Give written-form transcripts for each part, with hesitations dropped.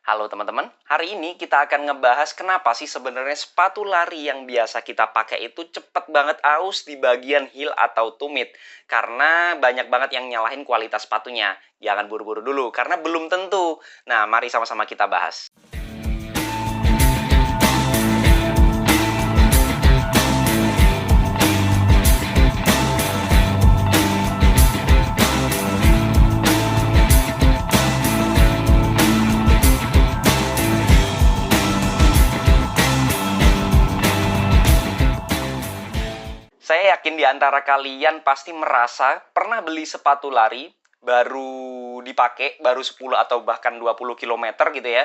Halo teman-teman, hari ini kita akan ngebahas kenapa sih sebenarnya sepatu lari yang biasa kita pakai itu cepet banget aus di bagian heel atau tumit. Karena banyak banget yang nyalahin kualitas sepatunya. Jangan buru-buru dulu, karena belum tentu. Nah, mari sama-sama kita bahas. Saya yakin di antara kalian pasti merasa pernah beli sepatu lari, baru dipakai, baru 10 atau bahkan 20 kilometer gitu ya.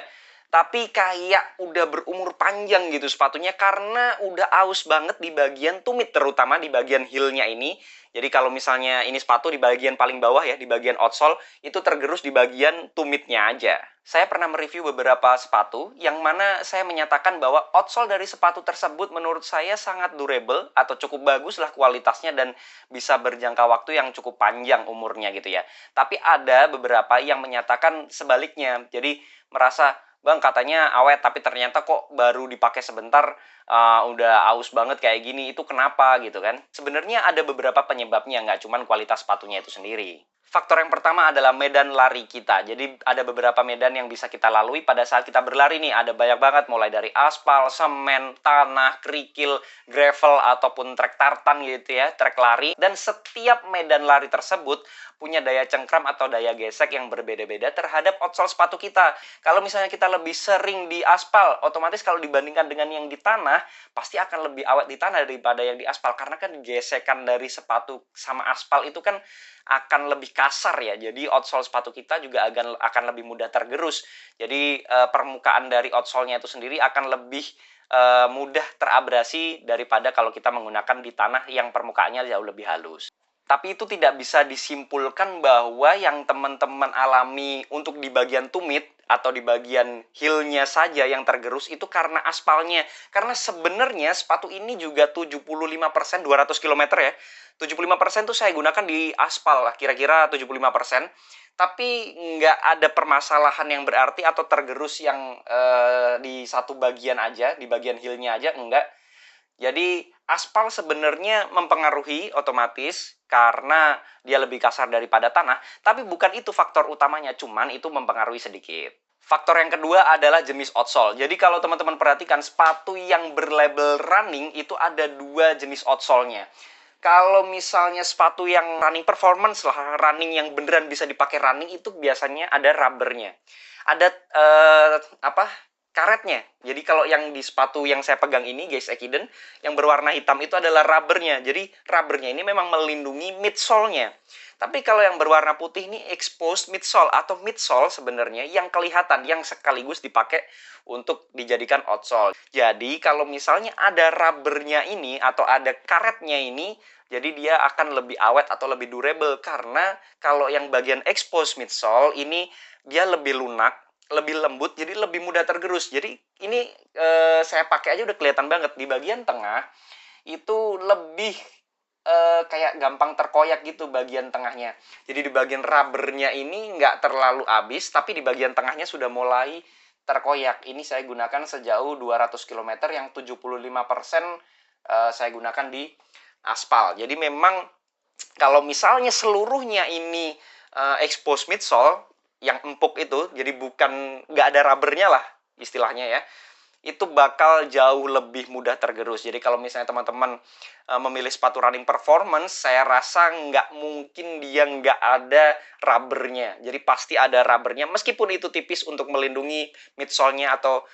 Tapi kayak udah berumur panjang gitu sepatunya karena udah aus banget di bagian tumit, terutama di bagian heel-nya ini. Jadi kalau misalnya ini sepatu di bagian paling bawah ya, di bagian outsole, itu tergerus di bagian tumitnya aja. Saya pernah mereview beberapa sepatu yang mana saya menyatakan bahwa outsole dari sepatu tersebut menurut saya sangat durable atau cukup bagus lah kualitasnya dan bisa berjangka waktu yang cukup panjang umurnya gitu ya. Tapi ada beberapa yang menyatakan sebaliknya. Jadi merasa, Bang, katanya awet, tapi ternyata kok baru dipakai sebentar udah aus banget kayak gini. Itu kenapa gitu kan? Sebenarnya ada beberapa penyebabnya, nggak cuma kualitas sepatunya itu sendiri. Faktor yang pertama adalah medan lari kita. Jadi ada beberapa medan yang bisa kita lalui pada saat kita berlari nih. Ada banyak banget, mulai dari aspal, semen, tanah, kerikil, gravel, ataupun trek tartan gitu ya, trek lari. Dan setiap medan lari tersebut punya daya cengkram atau daya gesek yang berbeda-beda terhadap outsole sepatu kita. Kalau misalnya kita lebih sering di aspal, otomatis kalau dibandingkan dengan yang di tanah, pasti akan lebih awet di tanah daripada yang di aspal. Karena kan gesekan dari sepatu sama aspal itu kan akan lebih kasar ya. Jadi outsole sepatu kita juga akan lebih mudah tergerus. Jadi permukaan dari outsole-nya itu sendiri akan lebih mudah terabrasi daripada kalau kita menggunakan di tanah yang permukaannya jauh lebih halus. Tapi itu tidak bisa disimpulkan bahwa yang teman-teman alami untuk di bagian tumit atau di bagian heel-nya saja yang tergerus itu karena aspalnya. Karena sebenarnya sepatu ini juga 75% 200 km ya. 75% tuh saya gunakan di aspal lah, kira-kira 75%. Tapi nggak ada permasalahan yang berarti atau tergerus yang di satu bagian aja, di bagian heel-nya aja, enggak. Jadi aspal sebenarnya mempengaruhi otomatis karena dia lebih kasar daripada tanah, tapi bukan itu faktor utamanya, cuman itu mempengaruhi sedikit. Faktor yang kedua adalah jenis outsole. Jadi kalau teman-teman perhatikan sepatu yang berlabel running itu ada dua jenis outsole-nya. Kalau misalnya sepatu yang running performance lah, running yang beneran bisa dipakai running itu biasanya ada rubbernya. Ada karetnya. Jadi kalau yang di sepatu yang saya pegang ini, guys, Ekiden, yang berwarna hitam itu adalah rubbernya. Jadi rubbernya ini memang melindungi midsole-nya. Tapi kalau yang berwarna putih ini exposed midsole atau midsole sebenarnya yang kelihatan, yang sekaligus dipakai untuk dijadikan outsole. Jadi kalau misalnya ada rubbernya ini atau ada karetnya ini, jadi dia akan lebih awet atau lebih durable. Karena kalau yang bagian exposed midsole ini dia lebih lunak, lebih lembut, jadi lebih mudah tergerus. Jadi ini saya pakai aja udah kelihatan banget di bagian tengah itu lebih kayak gampang terkoyak gitu bagian tengahnya. Jadi di bagian rubbernya ini nggak terlalu habis, tapi di bagian tengahnya sudah mulai terkoyak. Ini saya gunakan sejauh 200 km yang 75% saya gunakan di aspal. Jadi memang kalau misalnya seluruhnya ini expose midsole, yang empuk itu, jadi bukan nggak ada rubbernya lah istilahnya ya, itu bakal jauh lebih mudah tergerus. Jadi kalau misalnya teman-teman memilih sepatu running performance, saya rasa nggak mungkin dia nggak ada rubbernya. Jadi pasti ada rubbernya, meskipun itu tipis untuk melindungi midsole-nya atau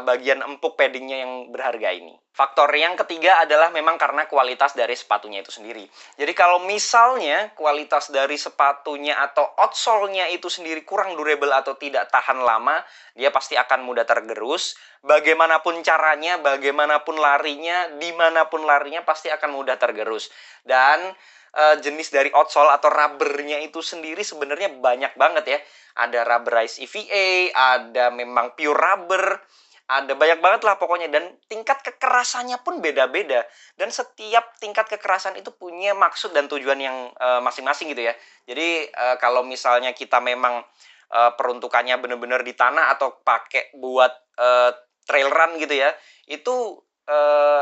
bagian empuk paddingnya yang berharga ini. Faktor yang ketiga adalah memang karena kualitas dari sepatunya itu sendiri. Jadi kalau misalnya kualitas dari sepatunya atau outsole-nya itu sendiri kurang durable atau tidak tahan lama, dia pasti akan mudah tergerus. Bagaimanapun caranya, bagaimanapun larinya, dimanapun larinya pasti akan mudah tergerus. Dan jenis dari outsole atau rubbernya itu sendiri sebenarnya banyak banget ya. Ada rubberized EVA, ada memang pure rubber, ada banyak banget lah pokoknya. Dan tingkat kekerasannya pun beda-beda. Dan setiap tingkat kekerasan itu punya maksud dan tujuan yang masing-masing gitu ya. Jadi kalau misalnya kita memang peruntukannya bener-bener di tanah atau pakai buat trail run gitu ya, itu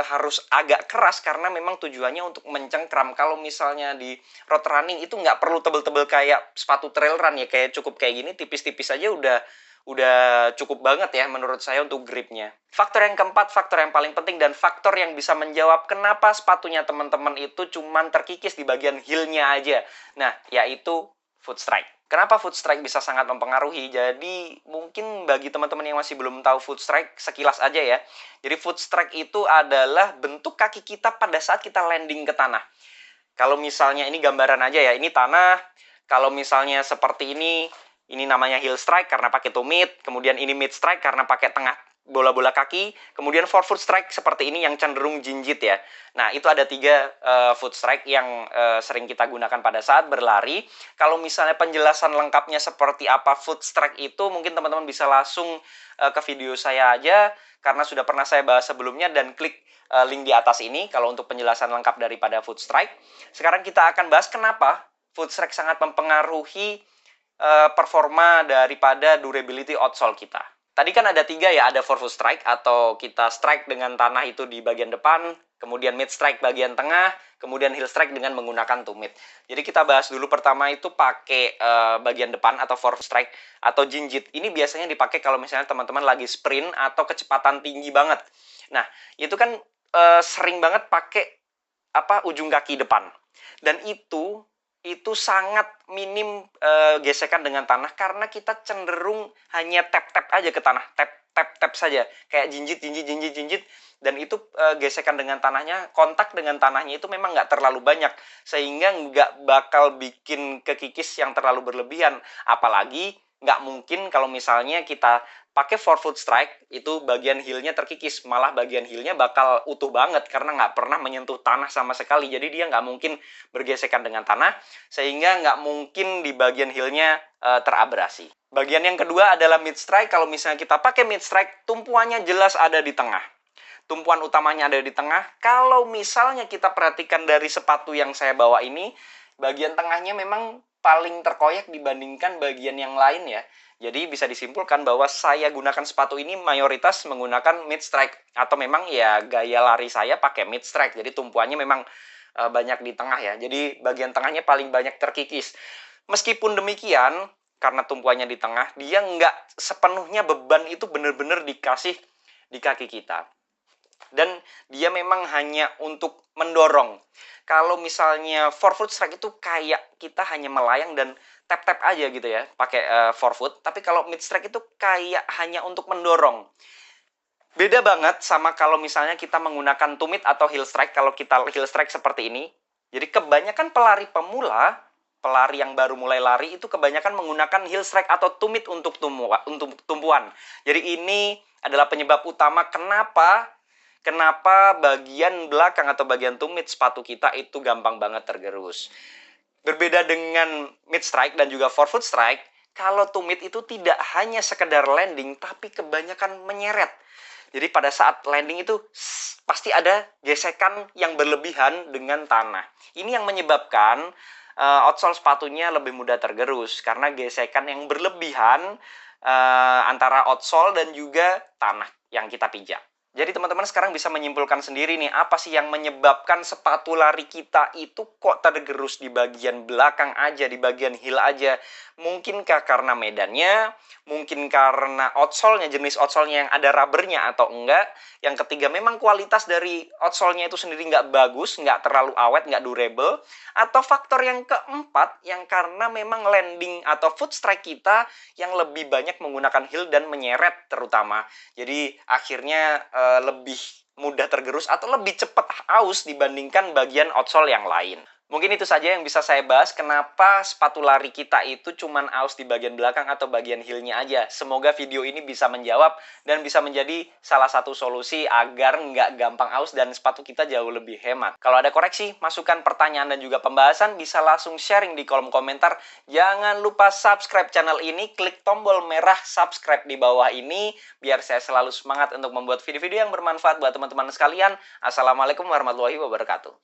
harus agak keras karena memang tujuannya untuk mencengkram. Kalau misalnya di road running itu nggak perlu tebel-tebel kayak sepatu trail run ya, kayak cukup kayak gini tipis-tipis aja udah cukup banget ya menurut saya untuk gripnya. Faktor yang keempat, faktor yang paling penting dan faktor yang bisa menjawab kenapa sepatunya teman-teman itu cuman terkikis di bagian heel-nya aja. Nah, yaitu foot strike. Kenapa foot strike bisa sangat mempengaruhi? Jadi mungkin bagi teman-teman yang masih belum tahu foot strike, sekilas aja ya. Jadi foot strike itu adalah bentuk kaki kita pada saat kita landing ke tanah. Kalau misalnya ini gambaran aja ya, ini tanah. Kalau misalnya seperti ini namanya heel strike karena pakai tumit. Kemudian ini mid strike karena pakai tengah bola-bola kaki. Kemudian forefoot strike seperti ini yang cenderung jinjit ya. Nah, itu ada 3 foot strike yang sering kita gunakan pada saat berlari. Kalau misalnya penjelasan lengkapnya seperti apa foot strike itu, mungkin teman-teman bisa langsung ke video saya aja, karena sudah pernah saya bahas sebelumnya, dan klik link di atas ini kalau untuk penjelasan lengkap daripada foot strike. Sekarang kita akan bahas kenapa foot strike sangat mempengaruhi performa daripada durability outsole kita. Tadi kan ada 3 ya, ada forefoot strike atau kita strike dengan tanah itu di bagian depan, kemudian mid strike bagian tengah, kemudian heel strike dengan menggunakan tumit. Jadi kita bahas dulu pertama itu pakai bagian depan atau forefoot strike atau jinjit. Ini biasanya dipakai kalau misalnya teman-teman lagi sprint atau kecepatan tinggi banget. Nah, itu kan sering banget pakai ujung kaki depan. Dan itu sangat minim gesekan dengan tanah karena kita cenderung hanya tap-tap aja ke tanah, tap saja, kayak jinjit, dan itu gesekan dengan tanahnya, kontak dengan tanahnya itu memang nggak terlalu banyak, sehingga nggak bakal bikin kekikis yang terlalu berlebihan. Apalagi nggak mungkin kalau misalnya kita pakai forefoot strike, itu bagian heel-nya terkikis, malah bagian heel-nya bakal utuh banget karena nggak pernah menyentuh tanah sama sekali. Jadi dia nggak mungkin bergesekan dengan tanah, sehingga nggak mungkin di bagian heel-nya terabrasi. Bagian yang kedua adalah mid strike. Kalau misalnya kita pakai mid strike, tumpuannya jelas ada di tengah. Tumpuan utamanya ada di tengah. Kalau misalnya kita perhatikan dari sepatu yang saya bawa ini, bagian tengahnya memang paling terkoyak dibandingkan bagian yang lain ya. Jadi bisa disimpulkan bahwa saya gunakan sepatu ini mayoritas menggunakan mid strike, atau memang ya gaya lari saya pakai mid strike. Jadi tumpuannya memang banyak di tengah ya. Jadi bagian tengahnya paling banyak terkikis. Meskipun demikian, karena tumpuannya di tengah, dia nggak sepenuhnya beban itu benar-benar dikasih di kaki kita. Dan dia memang hanya untuk mendorong. Kalau misalnya forefoot strike itu kayak kita hanya melayang dan tap-tap aja gitu ya, pakai forefoot. Tapi kalau mid strike itu kayak hanya untuk mendorong. Beda banget sama kalau misalnya kita menggunakan tumit atau heel strike. Kalau kita heel strike seperti ini, jadi kebanyakan pelari pemula, pelari yang baru mulai lari itu kebanyakan menggunakan heel strike atau tumit untuk tumpuan. Jadi ini adalah penyebab utama kenapa bagian belakang atau bagian tumit sepatu kita itu gampang banget tergerus. Berbeda dengan mid strike dan juga forefoot strike, kalau tumit itu tidak hanya sekedar landing, tapi kebanyakan menyeret. Jadi pada saat landing itu pasti ada gesekan yang berlebihan dengan tanah. Ini yang menyebabkan outsole sepatunya lebih mudah tergerus, karena gesekan yang berlebihan antara outsole dan juga tanah yang kita pijak. Jadi teman-teman sekarang bisa menyimpulkan sendiri nih, apa sih yang menyebabkan sepatu lari kita itu kok tergerus di bagian belakang aja, di bagian heel aja. Mungkinkah karena medannya, mungkin karena outsole-nya, jenis outsole-nya yang ada rubbernya atau enggak. Yang ketiga, memang kualitas dari outsole-nya itu sendiri nggak bagus, nggak terlalu awet, nggak durable. Atau faktor yang keempat, yang karena memang landing atau foot strike kita yang lebih banyak menggunakan heel dan menyeret terutama. Jadi akhirnya lebih mudah tergerus atau lebih cepat aus dibandingkan bagian outsole yang lain. Mungkin itu saja yang bisa saya bahas, kenapa sepatu lari kita itu cuman aus di bagian belakang atau bagian heel-nya aja. Semoga video ini bisa menjawab dan bisa menjadi salah satu solusi agar nggak gampang aus dan sepatu kita jauh lebih hemat. Kalau ada koreksi, masukan, pertanyaan, dan juga pembahasan, bisa langsung sharing di kolom komentar. Jangan lupa subscribe channel ini, klik tombol merah subscribe di bawah ini, biar saya selalu semangat untuk membuat video-video yang bermanfaat buat teman-teman sekalian. Assalamualaikum warahmatullahi wabarakatuh.